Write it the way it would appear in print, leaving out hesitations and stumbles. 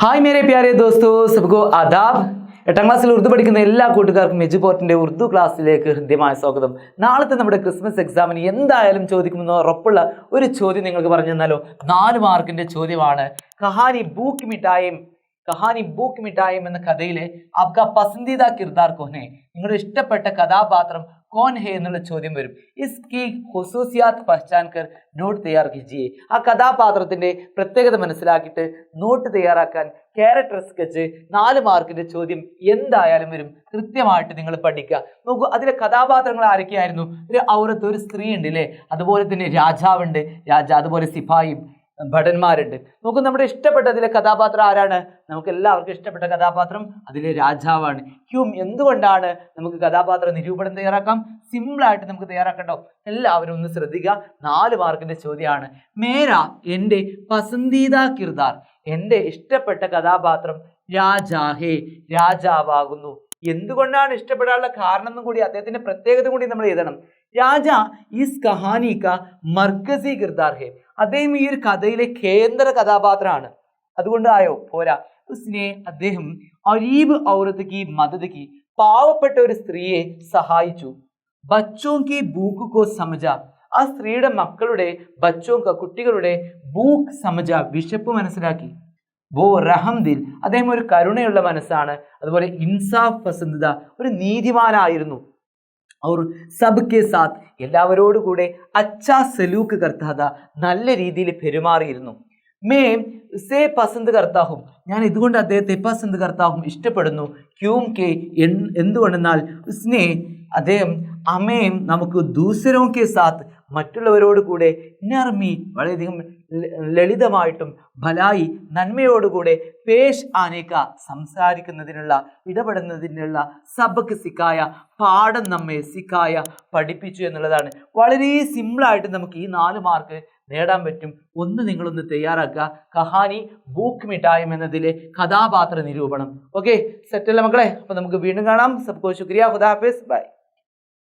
हाय मेरे प्यारे दोस्तों, सबको आदाब। 8ാം ക്ലാസ്സിൽ ഉറുദു പഠിക്കുന്ന എല്ലാ കൂട്ടുകാർക്കും എജുപോർട്ടിന്റെ ഉറുദു ക്ലാസ്സിലേക്ക് ഹൃദ്യമായ സ്വാഗതം. നാളത്തെ നമ്മുടെ ക്രിസ്മസ് എക്സാമിന് എന്തായാലും ചോദിക്കുമെന്ന് ഉറപ്പുള്ള ഒരു ചോദ്യം നിങ്ങൾക്ക് പറഞ്ഞു തന്നാലോ? 4 മാർക്കിന്റെ ചോദ്യമാണ്. കഹാനി ബൂക്ക് മിഠായും എന്ന കഥയിലെ ആപ്കാ പസന്ദീദ കിർദാർ കോനെ, നിങ്ങളുടെ ഇഷ്ടപ്പെട്ട കഥാപാത്രം കോൻ ഹേ എന്നുള്ള ചോദ്യം വരും. ഇസ്കി ഖുസൂസിയാത്ത് പഹ്ചാൻ കർ നോട്ട് തയ്യാർ കീജിയെ. ആ കഥാപാത്രത്തിന്റെ പ്രത്യേകത മനസ്സിലാക്കിയിട്ട് നോട്ട് തയ്യാറാക്കാൻ ക്യാരക്ടർ സ്കെച്ച് 4 മാർക്കിന്റെ ചോദ്യം എന്തായാലും വരും. കൃത്യമായിട്ട് നിങ്ങൾ പഠിക്കുക. നോക്കൂ, അതിലെ കഥാപാത്രങ്ങൾ ആരൊക്കെയായിരുന്നു? ഒരു ഔറത്ത്, ഒരു സ്ത്രീ ഉണ്ട് അല്ലേ, അതുപോലെ തന്നെ രാജാവുണ്ട്, അതുപോലെ സിപായിയും ഭടന്മാരുണ്ട്. നോക്കൂ, നമ്മുടെ ഇഷ്ടപ്പെട്ട അതിലെ കഥാപാത്രം ആരാണ്? നമുക്ക് എല്ലാവർക്കും ഇഷ്ടപ്പെട്ട കഥാപാത്രം അതിലെ രാജാവാണ്. എന്തുകൊണ്ടാണ്? നമുക്ക് കഥാപാത്ര നിരൂപണം തയ്യാറാക്കാം, സിമ്പിളായിട്ട് നമുക്ക് തയ്യാറാക്കണ്ടോ? എല്ലാവരും ഒന്ന് ശ്രദ്ധിക്കുക. 4 മാർക്കിന്റെ ചോദ്യമാണ്. മേരാ, എൻ്റെ പസന്ദീദ കിർദാർ, എൻ്റെ ഇഷ്ടപ്പെട്ട കഥാപാത്രം രാജാഹേ, രാജാവാകുന്നു. എന്തുകൊണ്ടാണ് ഇഷ്ടപ്പെടാനുള്ള കാരണം എന്നും കൂടി, അദ്ദേഹത്തിന്റെ പ്രത്യേകത കൂടി നമ്മൾ എഴുതണം. രാജ ഈസ് കഹാനി കാ മർക്കസി കിർദാർ ഹേ, അദ്ദേഹം ഈ ഒരു കഥയിലെ കേന്ദ്ര കഥാപാത്രമാണ്. അതുകൊണ്ടായോ? പോരാ. ഉസ്നെ, അദ്ദേഹം അരീബ് ഔറത്ത് കി മദദ് കി, പാവപ്പെട്ട ഒരു സ്ത്രീയെ സഹായിച്ചു. ബച്ചോं की भूख को समझा, ആ സ്ത്രീയുടെ മക്കളുടെ കുട്ടികളുടെ ഭൂക്ക് സമജ, വിശപ്പ് മനസ്സിലാക്കി. വോ റഹം ദിൽ, അദ്ദേഹം ഒരു കരുണയുള്ള മനസ്സാണ്. അതുപോലെ ഇൻസാഫ് പസന്ദിദ, ഒരു നീതിമാനായിരുന്നു. और सबके साथ, എല്ലാവരോടും കൂടെ അച്ഛാ സലൂക്ക് കർത്താത, നല്ല രീതിയിൽ പെരുമാറിയിരുന്നു. മേ സേ പസന്ത് കർത്താഹും, ഞാൻ ഇതുകൊണ്ട് അദ്ദേഹത്തെ പസന്ത് കർത്താഹും ഇഷ്ടപ്പെടുന്നു. ക്യൂം കെ, എന്തുകൊണ്ടെന്നാൽ ഉസ്നെ, അദ്ദേഹം അമേം നമുക്ക് ദൂസരോ കെ സാത്ത്, മറ്റുള്ളവരോട് കൂടെ നർമി, വളരെയധികം ലളിതമായിട്ടും ഭലായി, നന്മയോടുകൂടെ പേഷ് ആനേക്ക, സംസാരിക്കുന്നതിനുള്ള, ഇടപെടുന്നതിനുള്ള, സബക്ക് സിക്കായ, പാഠം നമ്മെ സിക്കായ, പഠിപ്പിച്ചു എന്നുള്ളതാണ്. വളരെ സിമ്പിളായിട്ട് നമുക്ക് ഈ 4 മാർക്ക് നേടാൻ പറ്റും. നിങ്ങളൊന്ന് തയ്യാറാക്കുക. കഹാനി ബൂക്ക് മിഠായും എന്നതിലെ കഥാപാത്ര നിരൂപണം. ഓക്കെ, സെറ്റല്ലേ മക്കളെ? അപ്പൊ നമുക്ക് വീണ്ടും കാണാം. സബ്കോ ശുക്രിയ, ഖുദാ ഹാഫിസ്, ബൈ.